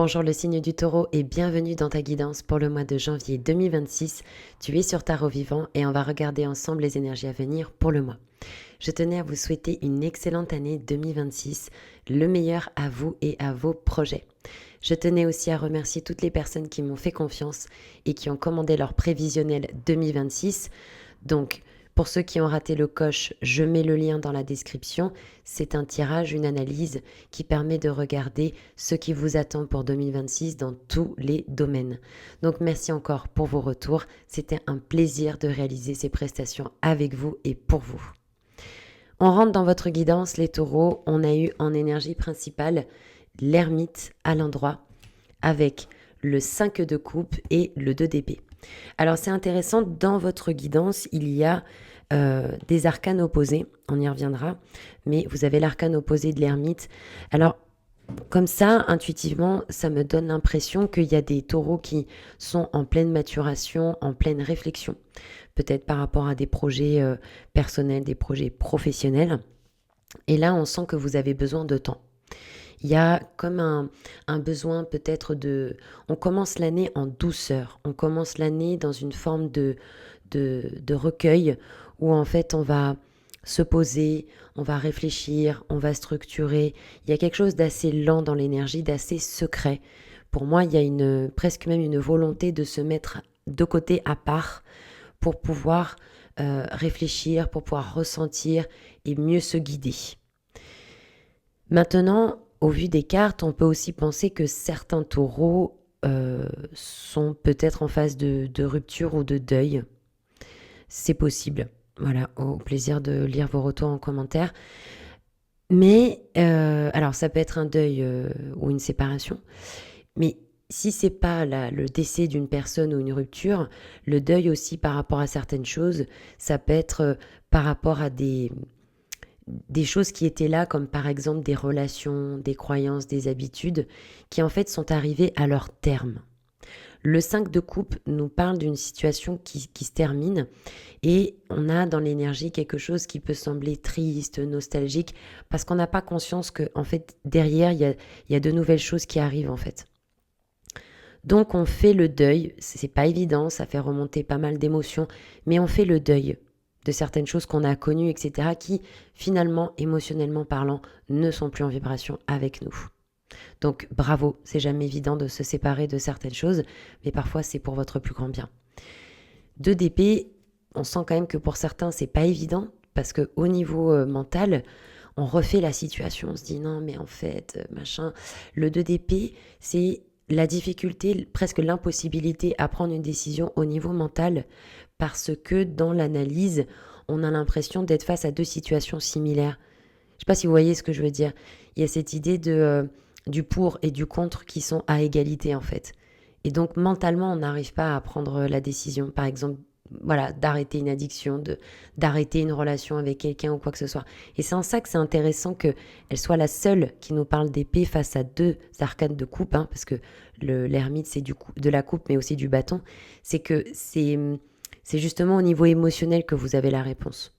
Bonjour le signe du taureau et bienvenue dans ta guidance pour le mois de janvier 2026. Tu es sur Tarot Vivant et on va regarder ensemble les énergies à venir pour le mois. Je tenais à vous souhaiter une excellente année 2026, le meilleur à vous et à vos projets. Je tenais aussi à remercier toutes les personnes qui m'ont fait confiance et qui ont commandé leur prévisionnel 2026. Donc, pour ceux qui ont raté le coche, je mets le lien dans la description. C'est un tirage, une analyse qui permet de regarder ce qui vous attend pour 2026 dans tous les domaines. Donc merci encore pour vos retours. C'était un plaisir de réaliser ces prestations avec vous et pour vous. On rentre dans votre guidance, les taureaux. On a eu en énergie principale l'ermite à l'endroit avec le 5 de coupe et le 2 d'épée. Alors c'est intéressant, dans votre guidance, il y a des arcanes opposés, on y reviendra, mais vous avez l'arcane opposé de l'ermite. Alors comme ça, intuitivement, ça me donne l'impression qu'il y a des taureaux qui sont en pleine maturation, en pleine réflexion, peut-être par rapport à des projets personnels, des projets professionnels. Et là, on sent que vous avez besoin de temps. Il y a comme un besoin peut-être de... On commence l'année en douceur, on commence l'année dans une forme de recueil où en fait on va se poser, on va réfléchir, on va structurer. Il y a quelque chose d'assez lent dans l'énergie, d'assez secret. Pour moi, il y a presque même une volonté de se mettre de côté à part pour pouvoir réfléchir, pour pouvoir ressentir et mieux se guider. Maintenant, au vu des cartes, on peut aussi penser que certains taureaux sont peut-être en phase de rupture ou de deuil. C'est possible. Voilà, au plaisir de lire vos retours en commentaire. Mais, alors ça peut être un deuil ou une séparation, mais si c'est pas le décès d'une personne ou une rupture, le deuil aussi par rapport à certaines choses, ça peut être par rapport à des choses qui étaient là, comme par exemple des relations, des croyances, des habitudes, qui en fait sont arrivées à leur terme. Le 5 de coupe nous parle d'une situation qui se termine et on a dans l'énergie quelque chose qui peut sembler triste, nostalgique, parce qu'on n'a pas conscience que en fait derrière il y a de nouvelles choses qui arrivent en fait. Donc on fait le deuil, c'est pas évident, ça fait remonter pas mal d'émotions, mais on fait le deuil de certaines choses qu'on a connues, etc., qui finalement, émotionnellement parlant, ne sont plus en vibration avec nous. Donc bravo, c'est jamais évident de se séparer de certaines choses, mais parfois c'est pour votre plus grand bien. 2 d'épée, on sent quand même que pour certains c'est pas évident, parce qu'au niveau mental, on refait la situation, on se dit non mais en fait, machin. Le 2 d'épée, c'est la difficulté, presque l'impossibilité à prendre une décision au niveau mental, parce que dans l'analyse, on a l'impression d'être face à deux situations similaires. Je ne sais pas si vous voyez ce que je veux dire. Il y a cette idée du pour et du contre qui sont à égalité en fait. Et donc mentalement, on n'arrive pas à prendre la décision, par exemple, voilà, d'arrêter une addiction, d'arrêter une relation avec quelqu'un ou quoi que ce soit. Et c'est en ça que c'est intéressant qu'elle soit la seule qui nous parle d'épée face à deux arcanes de coupe, hein, parce que l'ermite c'est de la coupe mais aussi du bâton. C'est que c'est justement au niveau émotionnel que vous avez la réponse.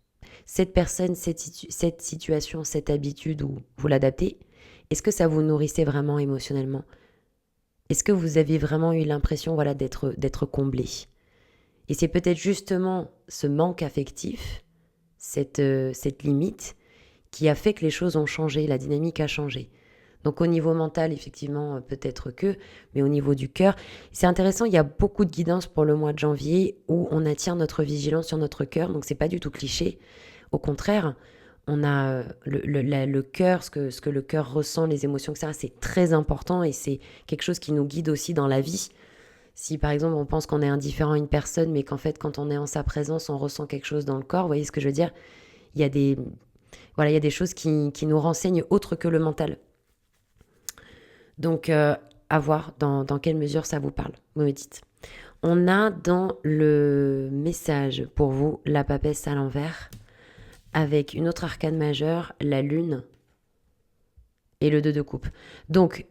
Cette personne, cette situation, cette habitude où vous l'adaptez, est-ce que ça vous nourrissait vraiment émotionnellement? Est-ce que vous avez vraiment eu l'impression voilà, d'être comblé? Et c'est peut-être justement ce manque affectif, cette limite, qui a fait que les choses ont changé, la dynamique a changé. Donc au niveau mental, effectivement, peut-être que, mais au niveau du cœur, c'est intéressant, il y a beaucoup de guidance pour le mois de janvier où on attire notre vigilance sur notre cœur, donc c'est pas du tout cliché. Au contraire, on a le cœur, ce que le cœur ressent, les émotions, etc. C'est très important et c'est quelque chose qui nous guide aussi dans la vie. Si par exemple on pense qu'on est indifférent à une personne, mais qu'en fait quand on est en sa présence, on ressent quelque chose dans le corps, vous voyez ce que je veux dire? Il y a il y a des choses qui nous renseignent autre que le mental. Donc, à voir dans quelle mesure ça vous parle, vous me dites. On a dans le message pour vous la papesse à l'envers, avec une autre arcane majeure, la lune et le 2 de coupe. Donc,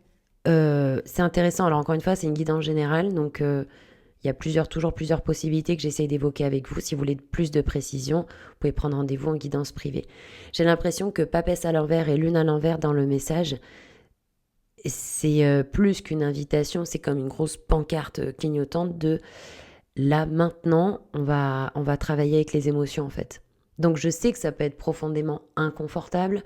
c'est intéressant. Alors, encore une fois, c'est une guidance générale, donc il y a toujours plusieurs possibilités que j'essaye d'évoquer avec vous. Si vous voulez plus de précision, vous pouvez prendre rendez-vous en guidance privée. J'ai l'impression que papesse à l'envers et lune à l'envers dans le message, c'est plus qu'une invitation, c'est comme une grosse pancarte clignotante de là, maintenant, on va travailler avec les émotions en fait. Donc je sais que ça peut être profondément inconfortable.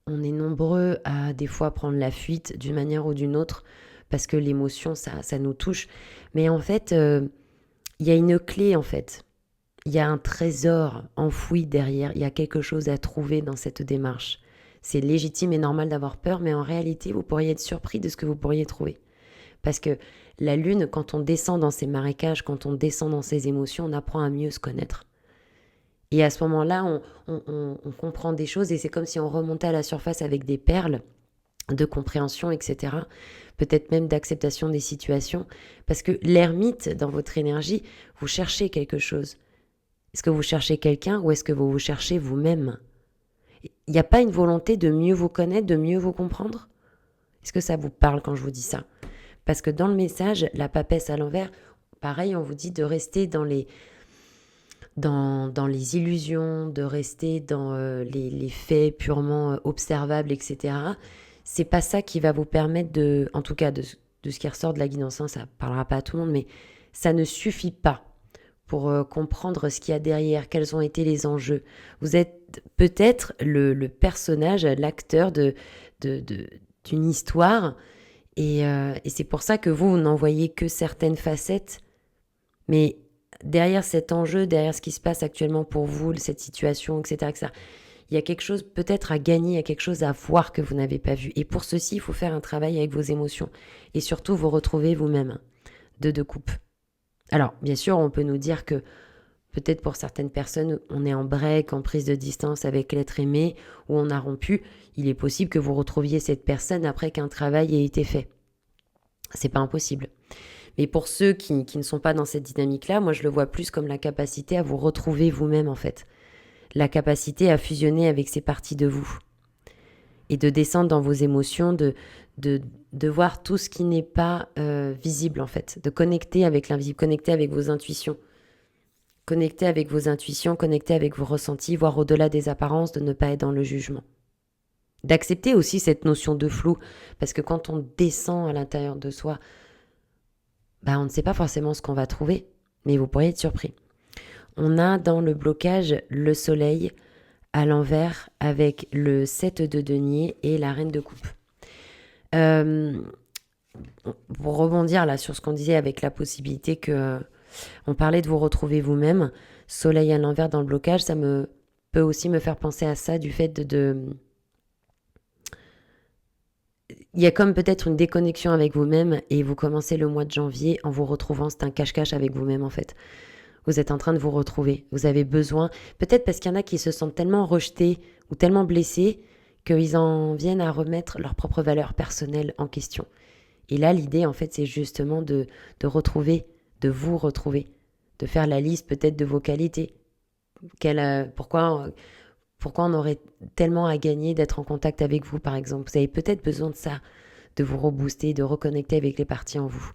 On est nombreux à des fois prendre la fuite d'une manière ou d'une autre parce que l'émotion, ça nous touche. Mais en fait, il y a une clé en fait. Il y a un trésor enfoui derrière. Il y a quelque chose à trouver dans cette démarche. C'est légitime et normal d'avoir peur, mais en réalité, vous pourriez être surpris de ce que vous pourriez trouver. Parce que la lune, quand on descend dans ces marécages, quand on descend dans ces émotions, on apprend à mieux se connaître. Et à ce moment-là, on comprend des choses et c'est comme si on remontait à la surface avec des perles de compréhension, etc. Peut-être même d'acceptation des situations. Parce que l'ermite, dans votre énergie, vous cherchez quelque chose. Est-ce que vous cherchez quelqu'un ou est-ce que vous vous cherchez vous-même? Il n'y a pas une volonté de mieux vous connaître, de mieux vous comprendre? Est-ce que ça vous parle quand je vous dis ça? Parce que dans le message, la papesse à l'envers, pareil, on vous dit de rester dans les illusions, de rester dans les faits purement observables, etc. C'est pas ça qui va vous permettre de, en tout cas de ce qui ressort de la guidance, hein, ça parlera pas à tout le monde, mais ça ne suffit pas pour comprendre ce qu'il y a derrière, quels ont été les enjeux. Vous êtes peut-être le personnage, l'acteur d'une histoire, et c'est pour ça que vous n'en voyez que certaines facettes, mais derrière cet enjeu, derrière ce qui se passe actuellement pour vous, cette situation, etc., etc., il y a quelque chose peut-être à gagner, il y a quelque chose à voir que vous n'avez pas vu. Et pour ceci, il faut faire un travail avec vos émotions. Et surtout, vous retrouver vous-même de deux coupes. Alors, bien sûr, on peut nous dire que peut-être pour certaines personnes, on est en break, en prise de distance avec l'être aimé, ou on a rompu. Il est possible que vous retrouviez cette personne après qu'un travail ait été fait. C'est pas impossible. Mais pour ceux qui ne sont pas dans cette dynamique-là, moi je le vois plus comme la capacité à vous retrouver vous-même en fait. La capacité à fusionner avec ces parties de vous. Et de descendre dans vos émotions, de voir tout ce qui n'est pas visible en fait. De connecter avec l'invisible, connecter avec vos intuitions. Connecter avec vos intuitions, connecter avec vos ressentis, voir au-delà des apparences, de ne pas être dans le jugement. D'accepter aussi cette notion de flou, parce que quand on descend à l'intérieur de soi, on ne sait pas forcément ce qu'on va trouver, mais vous pourriez être surpris. On a dans le blocage le soleil à l'envers avec le 7 de denier et la reine de coupe. Pour rebondir là sur ce qu'on disait avec la possibilité que on parlait de vous retrouver vous-même, soleil à l'envers dans le blocage, ça peut aussi me faire penser à ça du fait il y a comme peut-être une déconnexion avec vous-même et vous commencez le mois de janvier en vous retrouvant, c'est un cache-cache avec vous-même en fait. Vous êtes en train de vous retrouver, vous avez besoin, peut-être parce qu'il y en a qui se sentent tellement rejetés ou tellement blessés qu'ils en viennent à remettre leur propre valeur personnelle en question. Et là, l'idée en fait, c'est justement de retrouver, de vous retrouver, de faire la liste peut-être de vos qualités. Pourquoi on aurait tellement à gagner d'être en contact avec vous, par exemple. Vous avez peut-être besoin de ça, de vous rebooster, de reconnecter avec les parties en vous.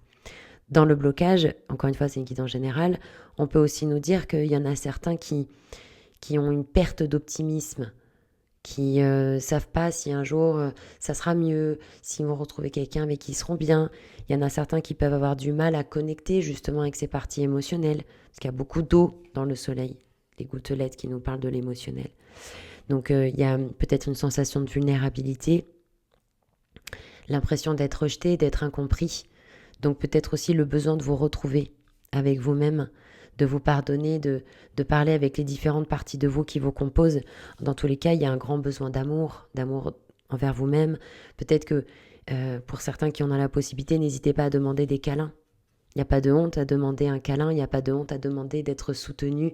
Dans le blocage, encore une fois, c'est une guidance générale, on peut aussi nous dire qu'il y en a certains qui ont une perte d'optimisme, qui savent pas si un jour ça sera mieux, s'ils vont retrouver quelqu'un avec qui ils seront bien. Il y en a certains qui peuvent avoir du mal à connecter justement avec ces parties émotionnelles, parce qu'il y a beaucoup d'eau dans le soleil, les gouttelettes qui nous parlent de l'émotionnel. Donc il y a peut-être une sensation de vulnérabilité, l'impression d'être rejeté, d'être incompris. Donc peut-être aussi le besoin de vous retrouver avec vous-même, de vous pardonner, de parler avec les différentes parties de vous qui vous composent. Dans tous les cas, il y a un grand besoin d'amour envers vous-même. Peut-être que pour certains qui en ont la possibilité, n'hésitez pas à demander des câlins. Il n'y a pas de honte à demander un câlin, il n'y a pas de honte à demander d'être soutenu.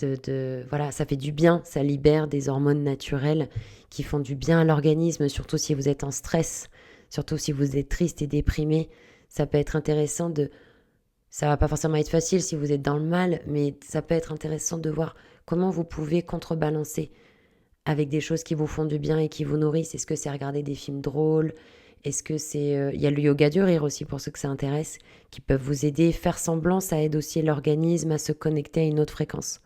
Voilà, ça fait du bien, ça libère des hormones naturelles qui font du bien à l'organisme, surtout si vous êtes en stress, surtout si vous êtes triste et déprimé. Ça peut être intéressant ça va pas forcément être facile si vous êtes dans le mal, mais ça peut être intéressant de voir comment vous pouvez contrebalancer avec des choses qui vous font du bien et qui vous nourrissent. Est-ce que c'est regarder des films drôles? Est-ce que c'est... Il y a le yoga du rire aussi pour ceux que ça intéresse, qui peuvent vous aider. Faire semblant, ça aide aussi l'organisme à se connecter à une autre fréquence.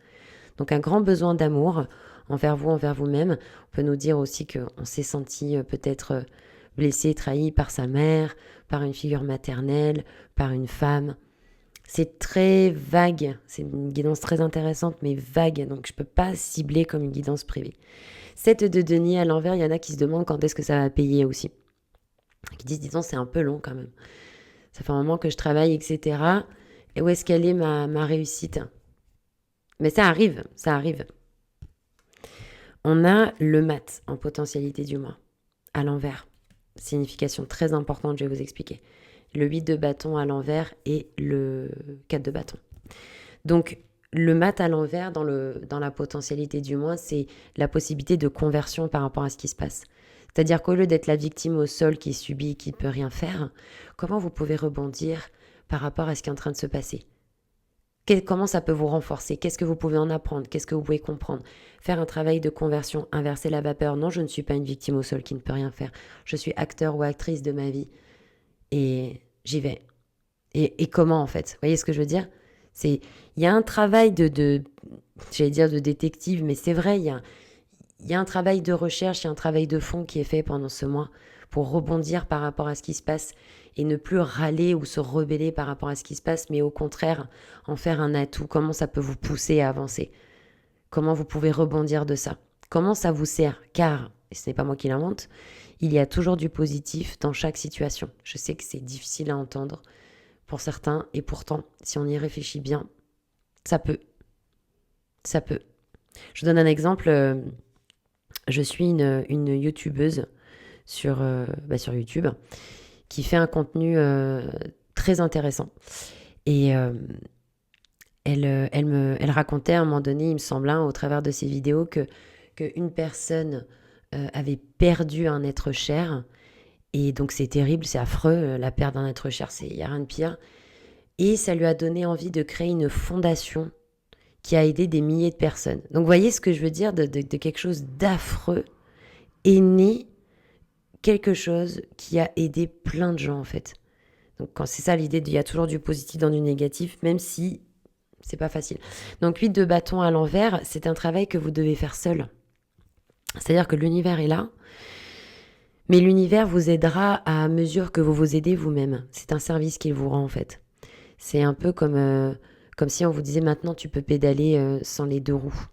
Donc un grand besoin d'amour envers vous, envers vous-même. On peut nous dire aussi qu'on s'est senti peut-être blessé, trahi par sa mère, par une figure maternelle, par une femme. C'est très vague, c'est une guidance très intéressante, mais vague, donc je ne peux pas cibler comme une guidance privée. 7 de denier à l'envers, il y en a qui se demandent quand est-ce que ça va payer aussi. Qui disent, disons, c'est un peu long quand même. Ça fait un moment que je travaille, etc. Et où est-ce qu'elle est ma réussite? Mais ça arrive, ça arrive. On a le mat en potentialité du mois, à l'envers. Signification très importante, je vais vous expliquer. Le 8 de bâton à l'envers et le 4 de bâton. Donc, le mat à l'envers dans la potentialité du mois, c'est la possibilité de conversion par rapport à ce qui se passe. C'est-à-dire qu'au lieu d'être la victime au sol qui subit, qui ne peut rien faire, comment vous pouvez rebondir par rapport à ce qui est en train de se passer? Comment ça peut vous renforcer? Qu'est-ce que vous pouvez en apprendre? Qu'est-ce que vous pouvez comprendre? Faire un travail de conversion, inverser la vapeur. Non, je ne suis pas une victime au sol qui ne peut rien faire. Je suis acteur ou actrice de ma vie. Et j'y vais. Et comment en fait? Vous voyez ce que je veux dire? Il y a un travail j'allais dire de détective, mais c'est vrai, il y a un travail de recherche, il y a un travail de fond qui est fait pendant ce mois pour rebondir par rapport à ce qui se passe et ne plus râler ou se rebeller par rapport à ce qui se passe, mais au contraire, en faire un atout. Comment ça peut vous pousser à avancer? Comment vous pouvez rebondir de ça? Comment ça vous sert? Car, et ce n'est pas moi qui l'invente, il y a toujours du positif dans chaque situation. Je sais que c'est difficile à entendre pour certains, et pourtant, si on y réfléchit bien, ça peut. Ça peut. Je vous donne un exemple. Je suis une youtubeuse sur YouTube qui fait un contenu très intéressant. Et elle racontait à un moment donné, il me semble, au travers de ses vidéos, qu'une personne avait perdu un être cher. Et donc c'est terrible, c'est affreux, la perte d'un être cher, il n'y a rien de pire. Et ça lui a donné envie de créer une fondation qui a aidé des milliers de personnes. Donc vous voyez ce que je veux dire de quelque chose d'affreux est né quelque chose qui a aidé plein de gens en fait. Donc quand c'est ça l'idée, il y a toujours du positif dans du négatif, même si c'est pas facile. Donc 8 de bâton à l'envers, c'est un travail que vous devez faire seul. C'est-à-dire que l'univers est là, mais l'univers vous aidera à mesure que vous vous aidez vous-même. C'est un service qu'il vous rend en fait. C'est un peu comme si on vous disait maintenant tu peux pédaler sans les deux roues.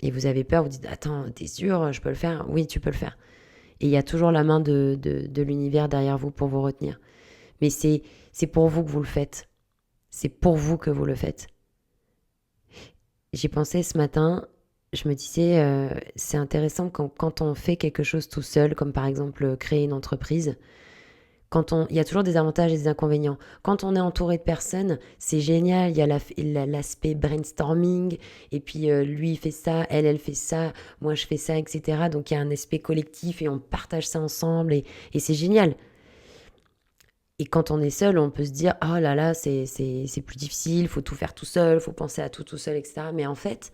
Et vous avez peur, vous dites attends, t'es sûr, je peux le faire? Oui, tu peux le faire. Et il y a toujours la main de l'univers derrière vous pour vous retenir. Mais c'est pour vous que vous le faites. C'est pour vous que vous le faites. J'y pensais ce matin, je me disais, c'est intéressant quand on fait quelque chose tout seul, comme par exemple créer une entreprise, il y a toujours des avantages et des inconvénients. Quand on est entouré de personnes, c'est génial. Il y a l'aspect brainstorming. Et puis, lui, il fait ça, elle fait ça, moi, je fais ça, etc. Donc, il y a un aspect collectif et on partage ça ensemble. Et c'est génial. Et quand on est seul, on peut se dire, oh là là, c'est plus difficile, il faut tout faire tout seul, il faut penser à tout seul, etc. Mais en fait,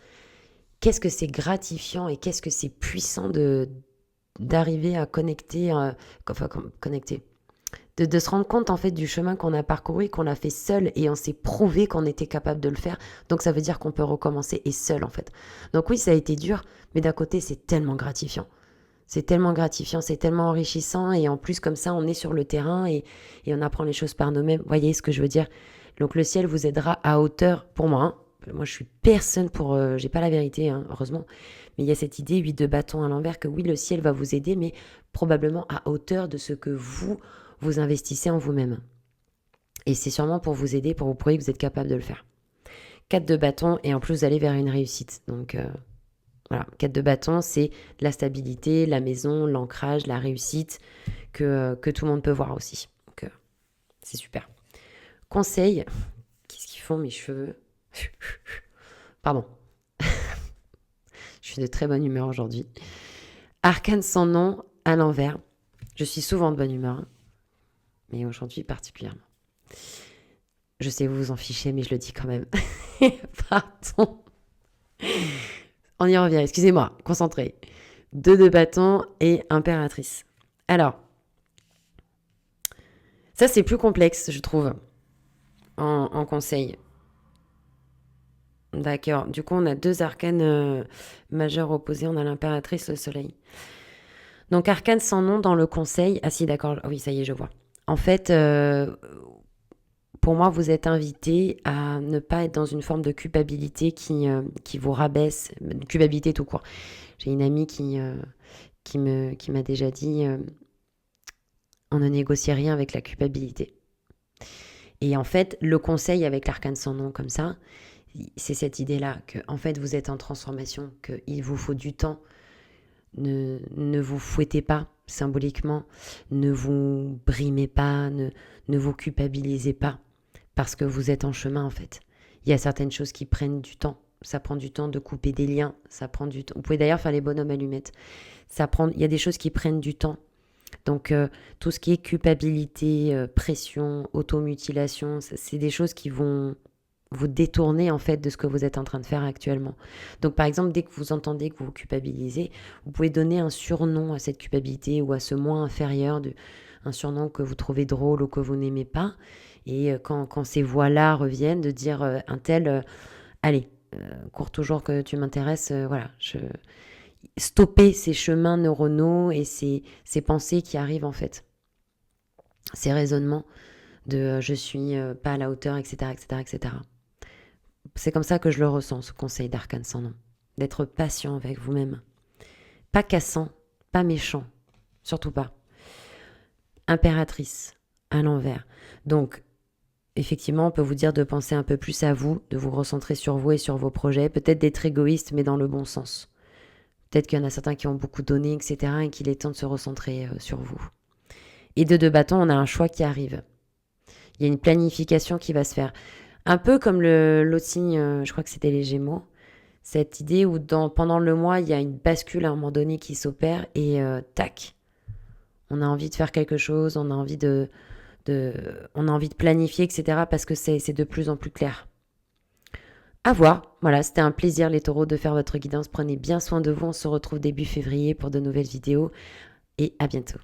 qu'est-ce que c'est gratifiant et qu'est-ce que c'est puissant d'arriver à connecter, connecter de se rendre compte en fait du chemin qu'on a parcouru, qu'on a fait seul et on s'est prouvé qu'on était capable de le faire. Donc ça veut dire qu'on peut recommencer et seul en fait. Donc oui, ça a été dur, mais d'un côté c'est tellement gratifiant. C'est tellement gratifiant, c'est tellement enrichissant et en plus comme ça on est sur le terrain et on apprend les choses par nous-mêmes. Voyez ce que je veux dire? Donc le ciel vous aidera à hauteur, pour moi. Moi je suis personne pour... j'ai pas la vérité, heureusement. Mais il y a cette idée, 8 de bâton à l'envers, que oui le ciel va vous aider, mais probablement à hauteur de ce que vous investissez en vous-même. Et c'est sûrement pour vous aider, pour vous prouver que vous êtes capable de le faire. 4 de bâton, et en plus vous allez vers une réussite. Donc voilà, 4 de bâton, c'est la stabilité, la maison, l'ancrage, la réussite, que tout le monde peut voir aussi. Donc c'est super. Conseil, qu'est-ce qu'ils font mes cheveux? Pardon. Je suis de très bonne humeur aujourd'hui. Arcane sans nom à l'envers. Je suis souvent de bonne humeur, mais aujourd'hui particulièrement. Je sais, vous vous en fichez, mais je le dis quand même. Pardon. On y revient, excusez-moi, concentré. 2 de bâton et impératrice. Alors, ça c'est plus complexe, je trouve, en conseil. D'accord. Du coup, on a 2 arcanes majeurs opposés. On a l'impératrice, le soleil. Donc, arcane sans nom dans le conseil. Ah si, d'accord. Oui, ça y est, je vois. En fait, pour moi, vous êtes invité à ne pas être dans une forme de culpabilité qui vous rabaisse, une culpabilité tout court. J'ai une amie qui m'a déjà dit on ne négocie rien avec la culpabilité. Et en fait, le conseil avec l'arcane sans nom comme ça, c'est cette idée-là que en fait vous êtes en transformation, qu'il vous faut du temps. Ne vous fouettez pas symboliquement, ne vous brimez pas, ne vous culpabilisez pas parce que vous êtes en chemin en fait. Il y a certaines choses qui prennent du temps. Ça prend du temps de couper des liens, ça prend du temps. Vous pouvez d'ailleurs faire les bonhommes allumettes. Il y a des choses qui prennent du temps. Donc tout ce qui est culpabilité, pression, automutilation, c'est des choses qui vont vous détourner en fait de ce que vous êtes en train de faire actuellement. Donc par exemple, dès que vous entendez que vous vous culpabilisez, vous pouvez donner un surnom à cette culpabilité ou à ce moi inférieur, un surnom que vous trouvez drôle ou que vous n'aimez pas. Et quand ces voix-là reviennent, de dire un tel, allez, cours toujours que tu m'intéresses, voilà, stopper ces chemins neuronaux et ces pensées qui arrivent en fait, ces raisonnements de je suis pas à la hauteur, etc., etc., etc. C'est comme ça que je le ressens, ce conseil d'arcane sans nom. D'être patient avec vous-même. Pas cassant, pas méchant, surtout pas. Impératrice, à l'envers. Donc, effectivement, on peut vous dire de penser un peu plus à vous, de vous recentrer sur vous et sur vos projets, peut-être d'être égoïste, mais dans le bon sens. Peut-être qu'il y en a certains qui ont beaucoup donné, etc., et qu'il est temps de se recentrer sur vous. Et de deux bâtons, on a un choix qui arrive. Il y a une planification qui va se faire. Un peu comme l'autre signe, je crois que c'était les Gémeaux. Cette idée où pendant le mois, il y a une bascule à un moment donné qui s'opère et tac, on a envie de faire quelque chose, on a envie on a envie de planifier, etc. parce que c'est de plus en plus clair. À voir. Voilà, c'était un plaisir les taureaux de faire votre guidance. Prenez bien soin de vous. On se retrouve début février pour de nouvelles vidéos et à bientôt.